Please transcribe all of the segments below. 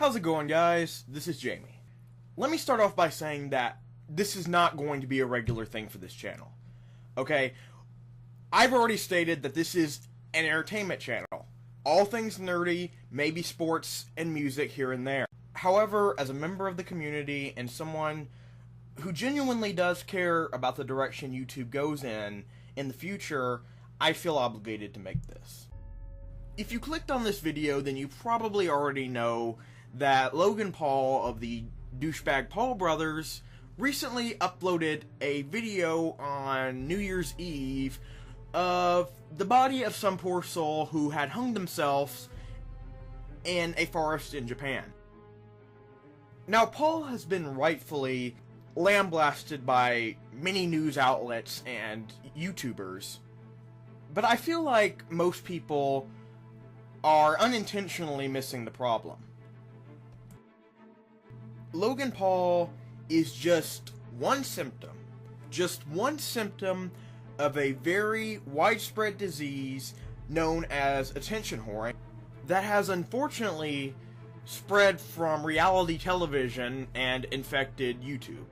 How's it going, guys? This is Jamie. Let me start off by saying that this is not going to be a regular thing for this channel. Okay? I've already stated that this is an entertainment channel. All things nerdy, maybe sports and music here and there. However, as a member of the community and someone who genuinely does care about the direction YouTube goes in the future, I feel obligated to make this. If you clicked on this video, then you probably already know that Logan Paul of the douchebag Paul brothers recently uploaded a video on New Year's Eve of the body of some poor soul who had hung themselves in a forest in Japan. Now, Paul has been rightfully lambasted by many news outlets and YouTubers, but I feel like most people are unintentionally missing the problem. Logan Paul is just one symptom of a very widespread disease known as attention whoring that has unfortunately spread from reality television and infected YouTube.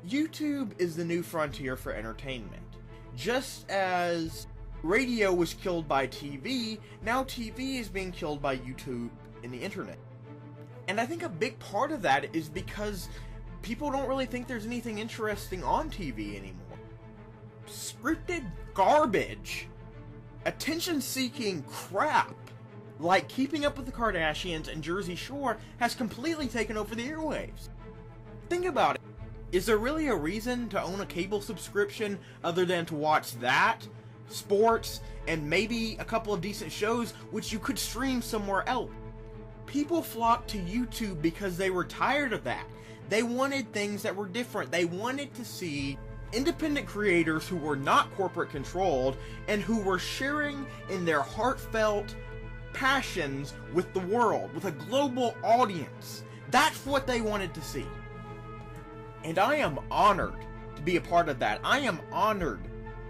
YouTube is the new frontier for entertainment. Just as radio was killed by TV, now TV is being killed by YouTube and the internet. And I think a big part of that is because people don't really think there's anything interesting on TV anymore. Scripted garbage, attention-seeking crap, like Keeping Up with the Kardashians and Jersey Shore has completely taken over the airwaves. Think about it. Is there really a reason to own a cable subscription other than to watch that, sports, and maybe a couple of decent shows which you could stream somewhere else? People flocked to YouTube because they were tired of that. They wanted things that were different. They wanted to see independent creators who were not corporate controlled and who were sharing in their heartfelt passions with the world, with a global audience. That's what they wanted to see. And I am honored to be a part of that. I am honored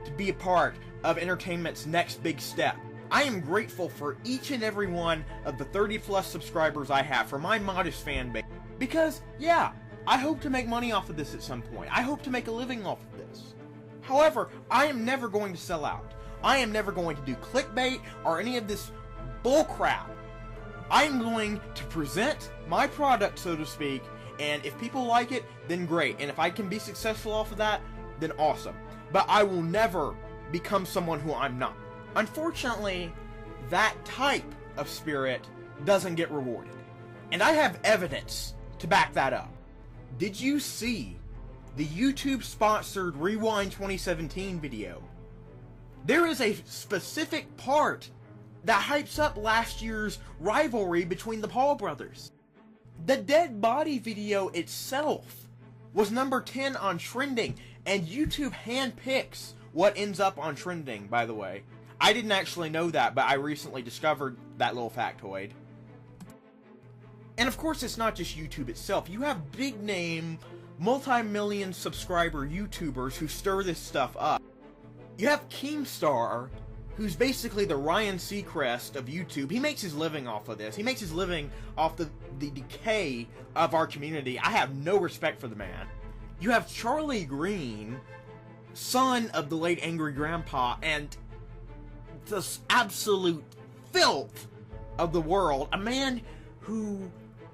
to be a part of entertainment's next big step. I am grateful for each and every one of the 30+ subscribers I have, for my modest fan base. Because, yeah, I hope to make money off of this at some point. I hope to make a living off of this. However, I am never going to sell out. I am never going to do clickbait or any of this bullcrap. I am going to present my product, so to speak, and if people like it, then great. And if I can be successful off of that, then awesome. But I will never become someone who I'm not. Unfortunately, that type of spirit doesn't get rewarded. And I have evidence to back that up. Did you see the YouTube-sponsored Rewind 2017 video? There is a specific part that hypes up last year's rivalry between the Paul brothers. The dead body video itself was number 10 on trending, and YouTube handpicks what ends up on trending, by the way. I didn't actually know that, but I recently discovered that little factoid. And of course, it's not just YouTube itself. You have big name, multi-million subscriber YouTubers who stir this stuff up. You have Keemstar, who's basically the Ryan Seacrest of YouTube. He makes his living off of this. He makes his living off the decay of our community. I have no respect for the man. You have Charlie Green, son of the late Angry Grandpa, and this absolute filth of the world. A man who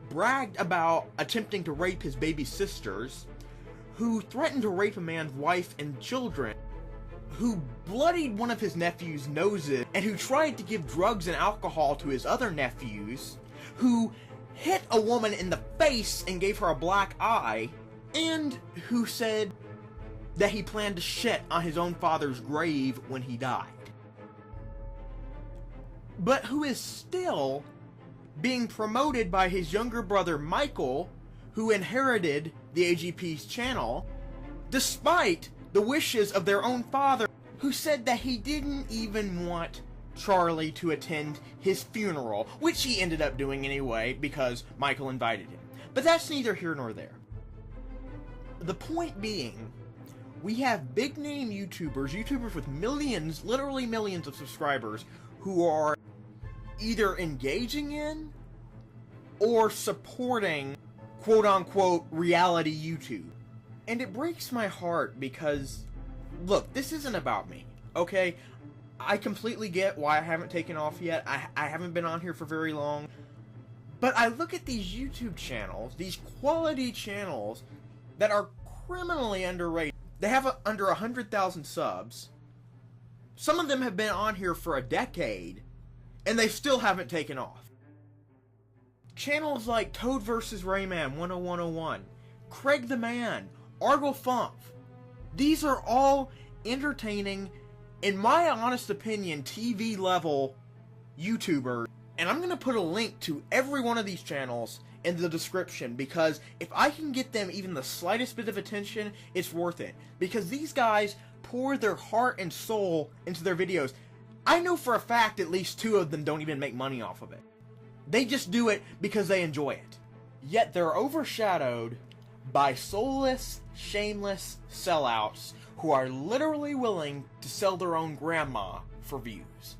bragged about attempting to rape his baby sisters, who threatened to rape a man's wife and children, who bloodied one of his nephew's noses, and who tried to give drugs and alcohol to his other nephews, who hit a woman in the face and gave her a black eye, and who said that he planned to shit on his own father's grave when he died. But who is still being promoted by his younger brother Michael, who inherited the AGP's channel, despite the wishes of their own father, who said that he didn't even want Charlie to attend his funeral, which he ended up doing anyway because Michael invited him. But that's neither here nor there. The point being, we have big name YouTubers with millions, literally millions of subscribers, who are either engaging in or supporting quote-unquote reality YouTube. And it breaks my heart because, look, this isn't about me, okay? I completely get why I haven't taken off yet. I haven't been on here for very long. But I look at these YouTube channels, these quality channels that are criminally underrated. They have under 100,000 subs. Some of them have been on here for a decade, and they still haven't taken off. Channels like Toad vs. Rayman 10101, Craig the Man, Argle Fump. These are all entertaining, in my honest opinion, TV level YouTubers. And I'm going to put a link to every one of these channels in the description, because if I can get them even the slightest bit of attention, it's worth it. Because these guys pour their heart and soul into their videos. I know for a fact at least 2 of them don't even make money off of it. They just do it because they enjoy it. Yet they're overshadowed by soulless, shameless sellouts who are literally willing to sell their own grandma for views.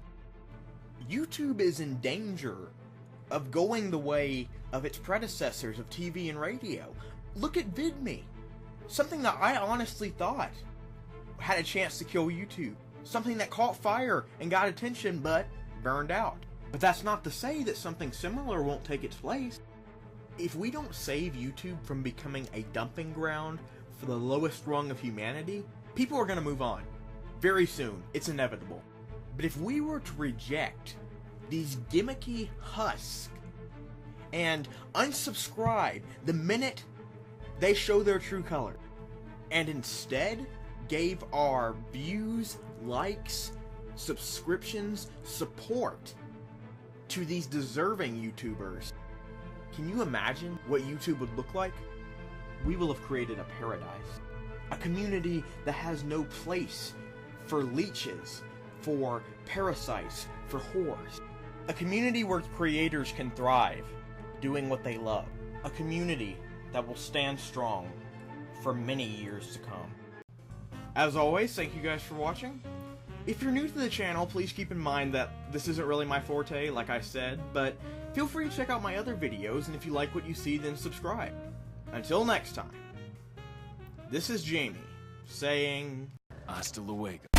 YouTube is in danger of going the way of its predecessors of TV and radio. Look at VidMe. Something that I honestly thought had a chance to kill YouTube. Something that caught fire and got attention but burned out. But that's not to say that something similar won't take its place. If we don't save YouTube from becoming a dumping ground for the lowest rung of humanity, people are going to move on. Very soon. It's inevitable. But if we were to reject these gimmicky husks and unsubscribe the minute they show their true color, and instead gave our views, likes, subscriptions, support to these deserving YouTubers, can you imagine what YouTube would look like? We will have created a paradise. A community that has no place for leeches, for parasites, for whores. A community where creators can thrive, doing what they love. A community that will stand strong for many years to come. As always, thank you guys for watching. If you're new to the channel, please keep in mind that this isn't really my forte, like I said, but feel free to check out my other videos, and if you like what you see, then subscribe. Until next time, this is Jamie, saying, Hasta luego.